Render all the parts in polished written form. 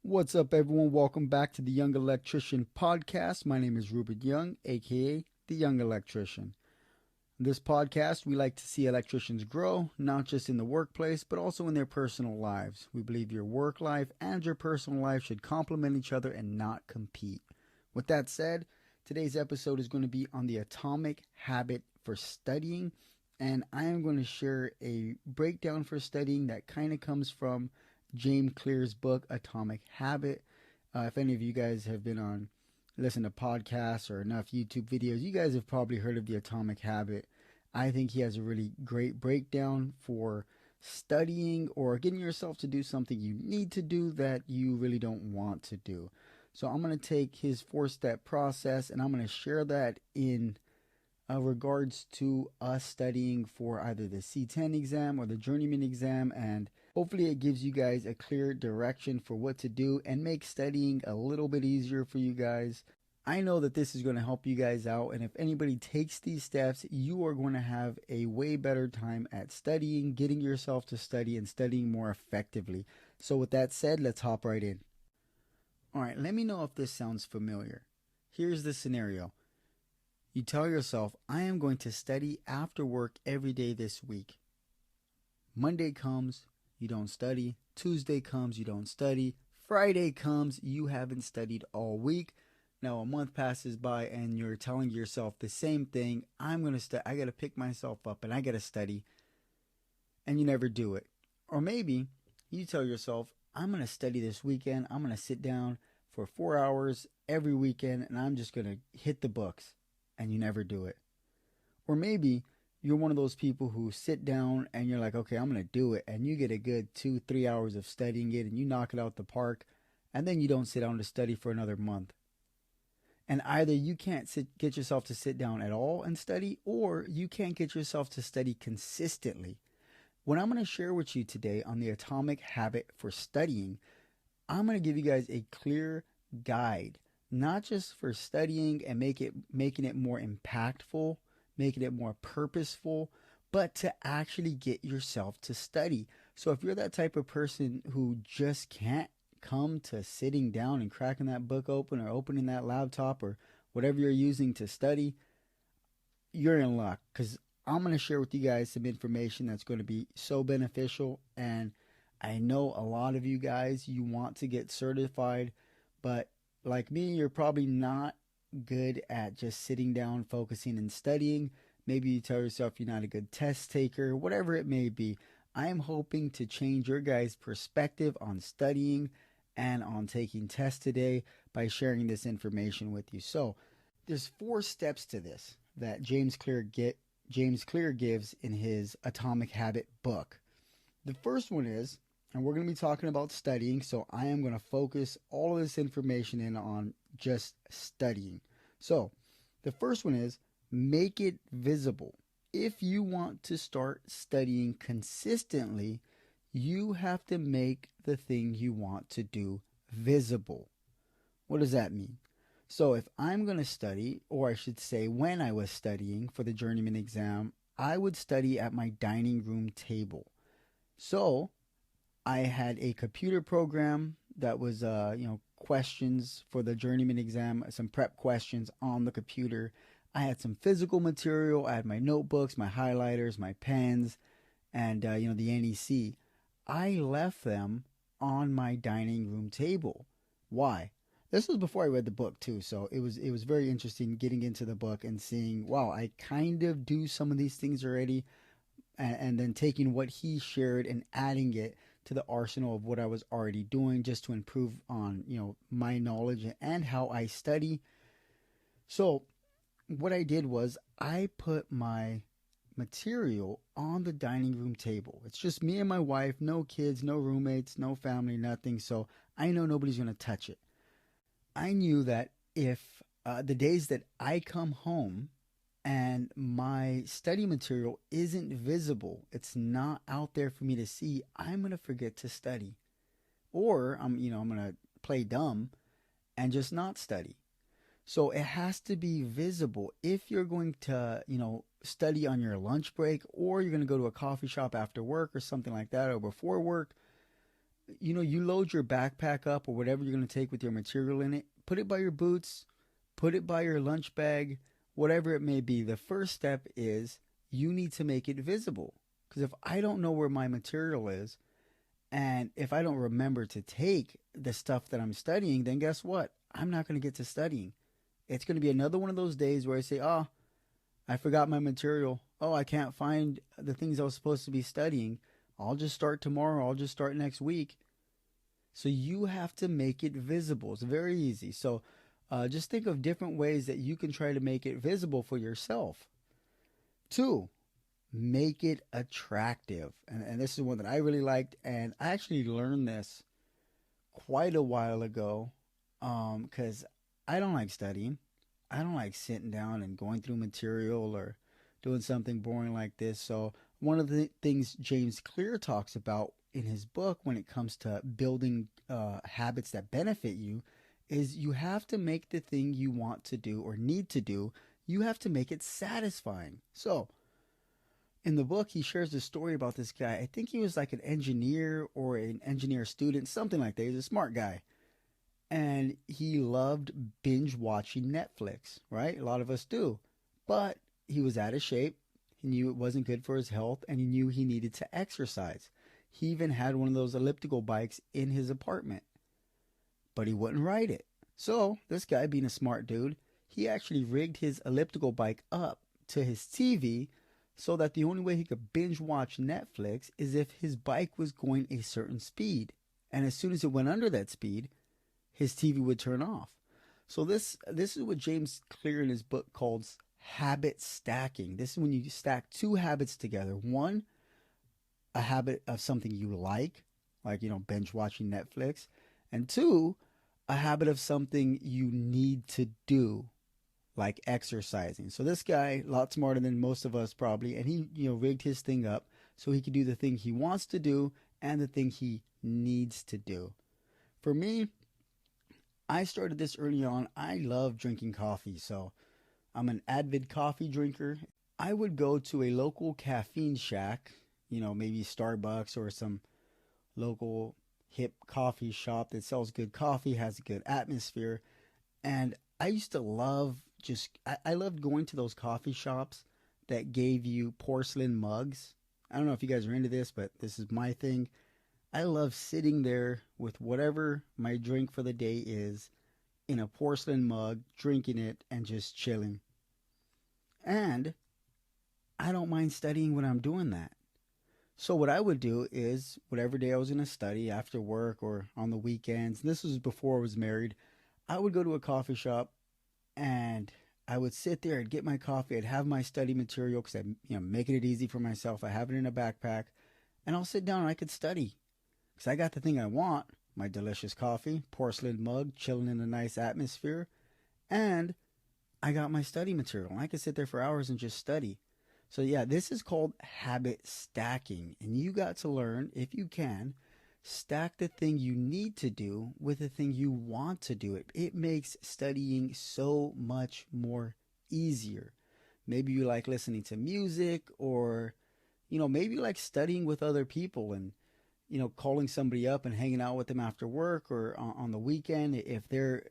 What's up, everyone? Welcome back to the Young Electrician podcast. My name is Rupert Young, aka the Young Electrician. In this podcast, we like to see electricians grow, not just in the workplace, but also in their personal lives. We believe your work life and your personal life should complement each other and not compete. With that said, today's episode is going to be on the atomic habit for studying, and I am going to share a breakdown for studying that kind of comes from James Clear's book, Atomic Habit. If any of you guys have been listen to podcasts or enough YouTube videos, you guys have probably heard of the Atomic Habit. I think he has a really great breakdown for studying or getting yourself to do something you need to do that you really don't want to do. So I'm going to take his 4-step process and I'm going to share that in regards to us studying for either the C10 exam or the journeyman exam, and hopefully it gives you guys a clear direction for what to do and make studying a little bit easier for you guys. I know that this is going to help you guys out, and if anybody takes these steps, you are going to have a way better time at studying, getting yourself to study, and studying more effectively. So with that said, let's hop right in. Alright, let me know if this sounds familiar. Here's the scenario. You tell yourself, I am going to study after work every day this week. Monday comes, you don't study. Tuesday comes, you don't study. Friday comes, you haven't studied all week. Now a month passes by and you're telling yourself the same thing. I got to pick myself up and I got to study. And you never do it. Or maybe you tell yourself, I'm going to study this weekend. I'm going to sit down for 4 hours every weekend and I'm just going to hit the books. And you never do it. Or maybe you're one of those people who sit down and you're like, okay, I'm going to do it. And you get a good 2-3 hours of studying it and you knock it out the park. And then you don't sit down to study for another month. And either you can't get yourself to sit down at all and study, or you can't get yourself to study consistently. What I'm going to share with you today on the atomic habit for studying, I'm going to give you guys a clear guide. Not just for studying and making it more impactful, making it more purposeful, but to actually get yourself to study. So if you're that type of person who just can't come to sitting down and cracking that book open or opening that laptop or whatever you're using to study, you're in luck, because I'm going to share with you guys some information that's going to be so beneficial. And I know a lot of you guys, you want to get certified, but like me, you're probably not good at just sitting down, focusing, and studying. Maybe you tell yourself you're not a good test taker, whatever it may be. I am hoping to change your guys' perspective on studying and on taking tests today by sharing this information with you. So there's 4 steps to this that James Clear gives in his Atomic Habit book. The first one is, and we're going to be talking about studying, so I am going to focus all of this information in on just studying. So, the first one is, make it visible. If you want to start studying consistently, you have to make the thing you want to do visible. What does that mean? So, if I'm going to study, or I should say when I was studying for the journeyman exam, I would study at my dining room table. So, I had a computer program that was, questions for the journeyman exam, some prep questions on the computer. I had some physical material. I had my notebooks, my highlighters, my pens, and, the NEC. I left them on my dining room table. Why? This was before I read the book too, so it was very interesting getting into the book and seeing, wow, I kind of do some of these things already, and then taking what he shared and adding it to the arsenal of what I was already doing just to improve on, my knowledge and how I study. So what I did was I put my material on the dining room table. It's just me and my wife, no kids, no roommates, no family, nothing. So I know nobody's going to touch it. I knew that if the days that I come home and my study material isn't visible, it's not out there for me to see, I'm going to forget to study. Or I'm going to play dumb and just not study. So it has to be visible. If you're going to, study on your lunch break, or you're going to go to a coffee shop after work or something like that, or before work, you load your backpack up or whatever you're going to take with your material in it, put it by your boots, put it by your lunch bag, whatever it may be. The first step is you need to make it visible. Because if I don't know where my material is, and if I don't remember to take the stuff that I'm studying, then guess what? I'm not going to get to studying. It's going to be another one of those days where I say, oh, I forgot my material. Oh, I can't find the things I was supposed to be studying. I'll just start tomorrow. I'll just start next week. So you have to make it visible. It's very easy. So just think of different ways that you can try to make it visible for yourself. Two, make it attractive. And this is one that I really liked. And I actually learned this quite a while ago because I don't like studying. I don't like sitting down and going through material or doing something boring like this. So one of the things James Clear talks about in his book when it comes to building habits that benefit you is you have to make the thing you want to do or need to do, you have to make it satisfying. So in the book, he shares a story about this guy. I think he was like an engineer or an engineer student, something like that. He's a smart guy. And he loved binge watching Netflix, right? A lot of us do. But he was out of shape. He knew it wasn't good for his health, and he knew he needed to exercise. He even had one of those elliptical bikes in his apartment, but he wouldn't ride it. So this guy, being a smart dude, he actually rigged his elliptical bike up to his TV so that the only way he could binge watch Netflix is if his bike was going a certain speed. And as soon as it went under that speed, his TV would turn off. So this is what James Clear in his book calls habit stacking. This is when you stack two habits together. One, a habit of something you like binge watching Netflix. And two, a habit of something you need to do, like exercising. So this guy, a lot smarter than most of us probably, and he rigged his thing up so he could do the thing he wants to do and the thing he needs to do. For me, I started this early on. I love drinking coffee, so I'm an avid coffee drinker. I would go to a local caffeine shack, maybe Starbucks or some local hip coffee shop that sells good coffee, has a good atmosphere. And I used to love I loved going to those coffee shops that gave you porcelain mugs. I don't know if you guys are into this, but this is my thing. I love sitting there with whatever my drink for the day is in a porcelain mug, drinking it and just chilling. And I don't mind studying when I'm doing that. So what I would do is whatever day I was going to study after work or on the weekends, and this was before I was married, I would go to a coffee shop and I would sit there and get my coffee. I'd have my study material because I'm making it easy for myself. I have it in a backpack and I'll sit down and I could study because I got the thing I want, my delicious coffee, porcelain mug, chilling in a nice atmosphere, and I got my study material. And I could sit there for hours and just study. So yeah, this is called habit stacking. And you got to learn, if you can, stack the thing you need to do with the thing you want to do. It makes studying so much more easier. Maybe you like listening to music, or maybe you like studying with other people and calling somebody up and hanging out with them after work or on the weekend if they're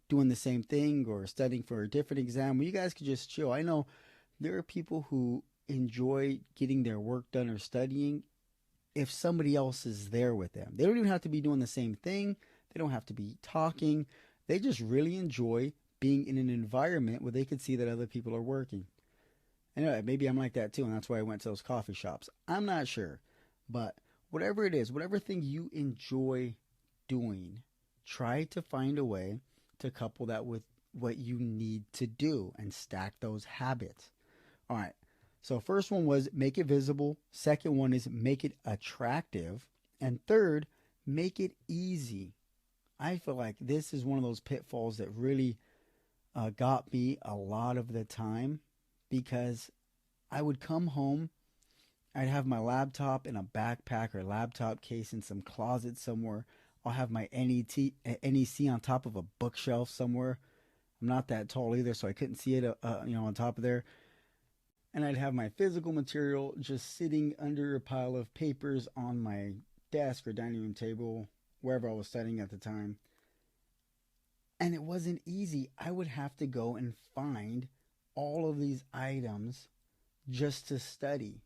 doing the same thing or studying for a different exam. Well, you guys could just chill. I know there are people who enjoy getting their work done or studying if somebody else is there with them. They don't even have to be doing the same thing. They don't have to be talking. They just really enjoy being in an environment where they can see that other people are working. Anyway, maybe I'm like that too, and that's why I went to those coffee shops. I'm not sure. But whatever it is, whatever thing you enjoy doing, try to find a way to couple that with what you need to do and stack those habits. All right. So first one was make it visible. Second one is make it attractive. And third, make it easy. I feel like this is one of those pitfalls that really got me a lot of the time, because I would come home, I'd have my laptop in a backpack or laptop case in some closet somewhere. I'll have my NEC on top of a bookshelf somewhere. I'm not that tall either, so I couldn't see it, on top of there. And I'd have my physical material just sitting under a pile of papers on my desk or dining room table, wherever I was studying at the time. And it wasn't easy. I would have to go and find all of these items just to study.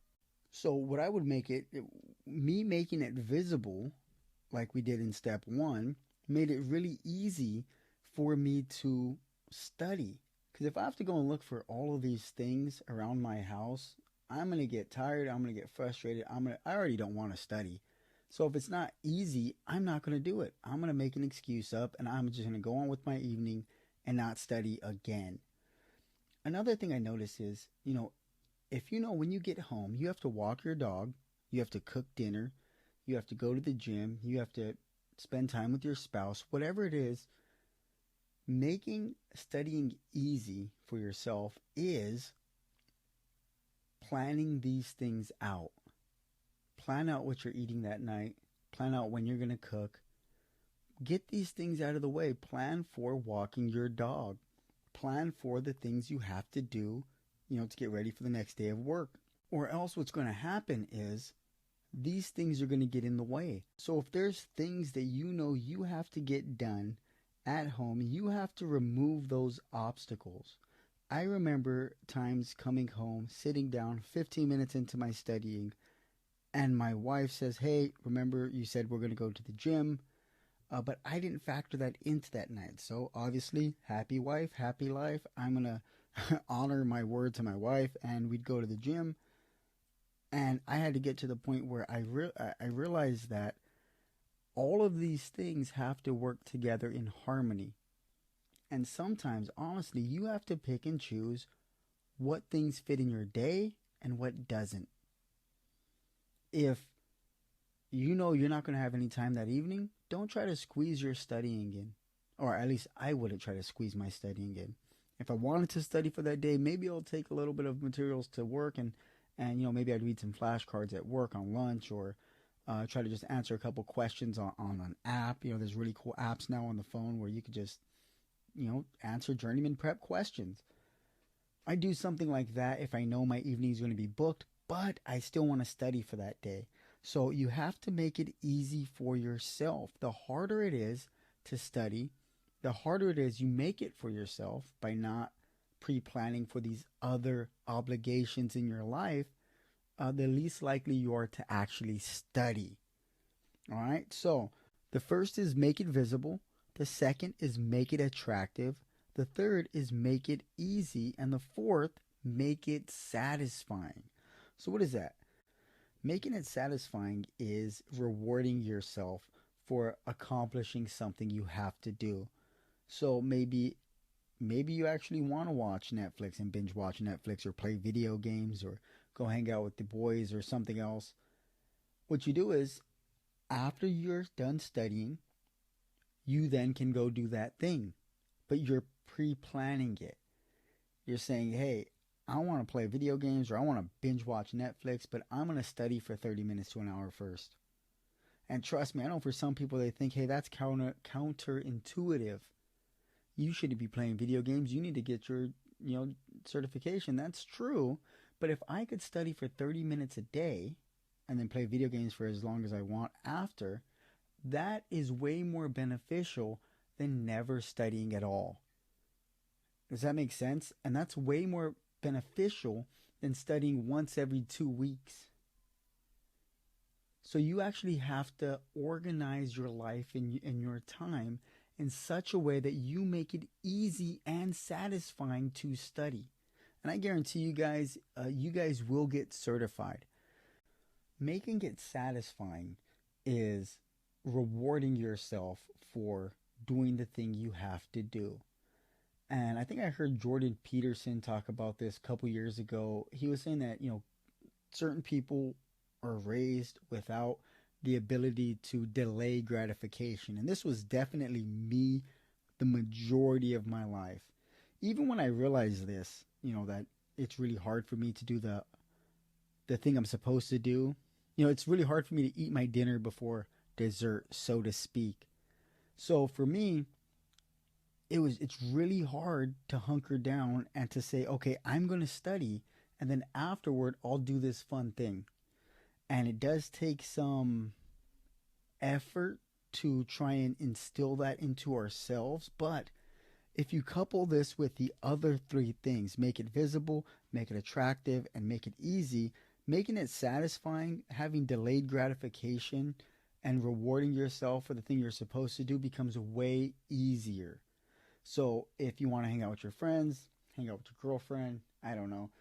So what I would me making it visible, like we did in step one, made it really easy for me to study. Because if I have to go and look for all of these things around my house, I'm gonna get tired. I'm gonna get frustrated. I already don't want to study. So if it's not easy, I'm not gonna do it. I'm gonna make an excuse up, and I'm just gonna go on with my evening and not study again. Another thing I notice is, if when you get home, you have to walk your dog, you have to cook dinner, you have to go to the gym, you have to spend time with your spouse, whatever it is, making studying easy for yourself is planning these things out. Plan out what you're eating that night, plan out when you're going to cook. Get these things out of the way. Plan for walking your dog. Plan for the things you have to do, to get ready for the next day of work. Or else what's going to happen is these things are going to get in the way. So if there's things that you have to get done at home, you have to remove those obstacles. I remember times coming home, sitting down 15 minutes into my studying, and my wife says, "Hey, remember you said we're going to go to the gym?" But I didn't factor that into that night. So obviously, happy wife, happy life. I'm going to honor my word to my wife, and we'd go to the gym. And I had to get to the point where I realized that all of these things have to work together in harmony. And sometimes, honestly, you have to pick and choose what things fit in your day and what doesn't. If you're not going to have any time that evening, don't try to squeeze your studying in. Or at least I wouldn't try to squeeze my studying in. If I wanted to study for that day, maybe I'll take a little bit of materials to work and maybe I'd read some flashcards at work on lunch, or try to just answer a couple questions on an app. There's really cool apps now on the phone where you could just, answer journeyman prep questions. I do something like that if I know my evening is going to be booked, but I still want to study for that day. So you have to make it easy for yourself. The harder it is to study, the harder it is you make it for yourself by not pre-planning for these other obligations in your life, the least likely you are to actually study. All right. So the first is make it visible. The second is make it attractive. The third is make it easy. And the fourth, make it satisfying. So what is that? Making it satisfying is rewarding yourself for accomplishing something you have to do. So maybe you actually want to watch Netflix and binge watch Netflix, or play video games, or go hang out with the boys, or something else. What you do is, after you're done studying, you then can go do that thing. But you're pre-planning it. You're saying, hey, I want to play video games, or I want to binge watch Netflix, but I'm going to study for 30 minutes to an hour first. And trust me, I know for some people they think, hey, that's counterintuitive. You shouldn't be playing video games. You need to get your, certification. That's true. But if I could study for 30 minutes a day and then play video games for as long as I want after, that is way more beneficial than never studying at all. Does that make sense? And that's way more beneficial than studying once every 2 weeks. So you actually have to organize your life and your time in such a way that you make it easy and satisfying to study. And I guarantee you guys will get certified. Making it satisfying is rewarding yourself for doing the thing you have to do. And I think I heard Jordan Peterson talk about this a couple years ago. He was saying that, certain people are raised without the ability to delay gratification. And this was definitely me the majority of my life. Even when I realized this, that it's really hard for me to do the thing I'm supposed to do. It's really hard for me to eat my dinner before dessert, so to speak. So for me, it's really hard to hunker down and to say, okay, I'm going to study, and then afterward I'll do this fun thing. And it does take some effort to try and instill that into ourselves. But if you couple this with the other three things, make it visible, make it attractive, and make it easy, making it satisfying, having delayed gratification, and rewarding yourself for the thing you're supposed to do becomes way easier. So if you want to hang out with your friends, hang out with your girlfriend, I don't know,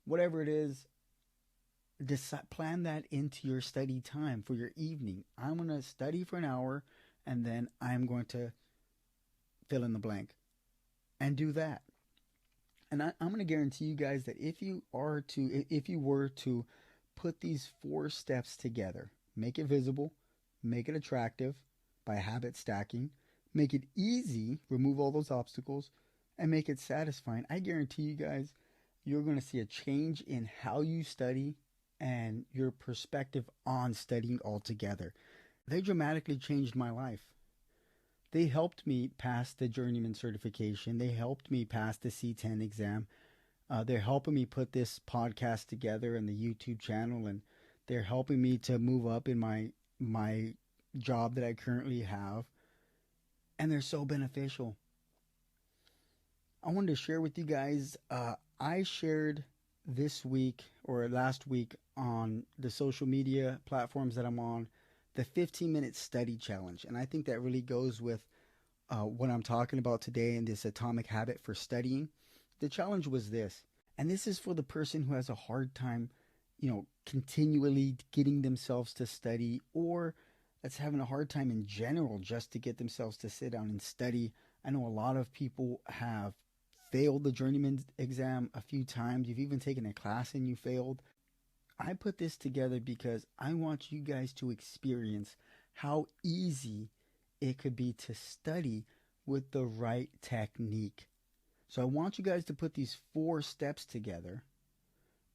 whatever it is, plan that into your study time for your evening. I'm going to study for an hour and then I'm going to fill in the blank and do that. And I'm going to guarantee you guys that if you were to put these four steps together, make it visible, make it attractive by habit stacking, make it easy, remove all those obstacles, and make it satisfying, I guarantee you guys, you're going to see a change in how you study and your perspective on studying altogether. They dramatically changed my life. They helped me pass the journeyman certification. They helped me pass the C10 exam. They're helping me put this podcast together and the YouTube channel, and they're helping me to move up in my job that I currently have. And they're so beneficial. I wanted to share with you guys, I shared this week or last week on the social media platforms that I'm on, the 15-minute study challenge. And I think that really goes with what I'm talking about today in this atomic habit for studying. The challenge was this, and this is for the person who has a hard time, continually getting themselves to study, or that's having a hard time in general just to get themselves to sit down and study. I know a lot of people have failed the journeyman exam a few times. You've even taken a class and you failed. I put this together because I want you guys to experience how easy it could be to study with the right technique. So I want you guys to put these 4 steps together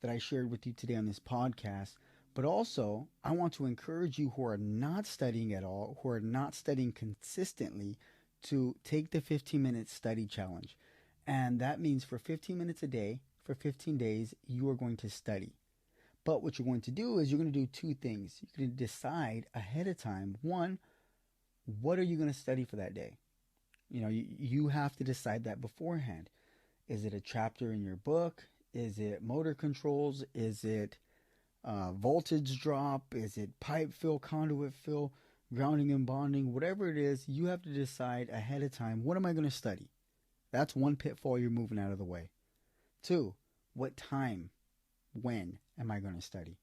that I shared with you today on this podcast. But also, I want to encourage you who are not studying at all, who are not studying consistently, to take the 15-minute study challenge. And that means for 15 minutes a day, for 15 days, you are going to study. But what you're going to do is you're going to do 2 things. You're going to decide ahead of time. One, what are you going to study for that day? You have to decide that beforehand. Is it a chapter in your book? Is it motor controls? Is it voltage drop? Is it pipe fill, conduit fill, grounding and bonding? Whatever it is, you have to decide ahead of time, what am I going to study? That's one pitfall you're moving out of the way. 2, what time, when am I going to study?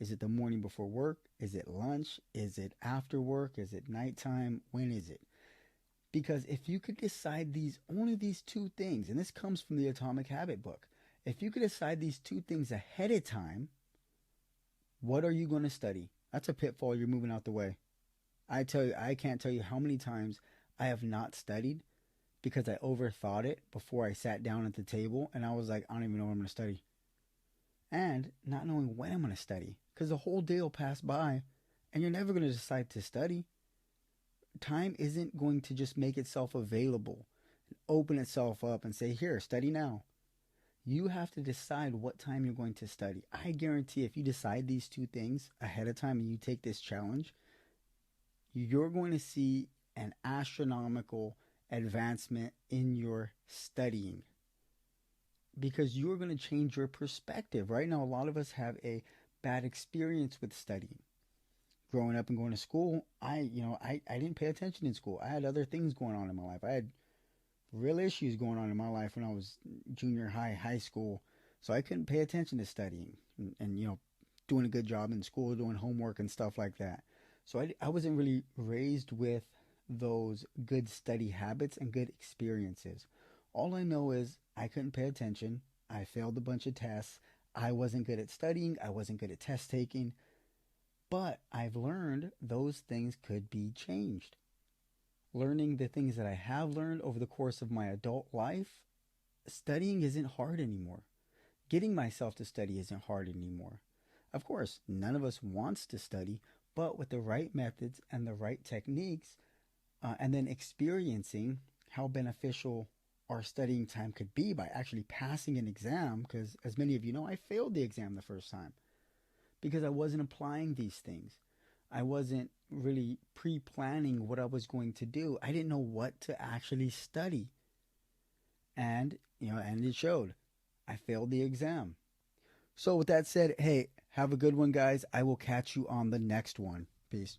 Is it the morning before work? Is it lunch? Is it after work? Is it nighttime? When is it? Because if you could decide only these 2 things, and this comes from the Atomic Habit book, if you could decide these 2 things ahead of time, what are you going to study? That's a pitfall you're moving out the way. I can't tell you how many times I have not studied because I overthought it before I sat down at the table, and I was like, I don't even know what I'm going to study. And not knowing when I'm going to study, because the whole day will pass by and you're never going to decide to study. Time isn't going to just make itself available and open itself up and say, here, study now. You have to decide what time you're going to study. I guarantee if you decide these 2 things ahead of time and you take this challenge, you're going to see an astronomical advancement in your studying, because you're going to change your perspective. Right now, a lot of us have a bad experience with studying. Growing up and going to school, I didn't pay attention in school. I had other things going on in my life. I had real issues going on in my life when I was junior high, high school. So I couldn't pay attention to studying and doing a good job in school, doing homework and stuff like that. So I wasn't really raised with those good study habits and good experiences. All I know is I couldn't pay attention. I failed a bunch of tests. I wasn't good at studying. I wasn't good at test taking. But I've learned those things could be changed. Learning the things that I have learned over the course of my adult life, studying isn't hard anymore. Getting myself to study isn't hard anymore. Of course, none of us wants to study, but with the right methods and the right techniques, and then experiencing, how beneficial our studying time could be by actually passing an exam. Because, as many of you know, I failed the exam the first time because I wasn't applying these things. I wasn't really pre planning what I was going to do. I didn't know what to actually study. And, and it showed. I failed the exam. So, with that said, hey, have a good one, guys. I will catch you on the next one. Peace.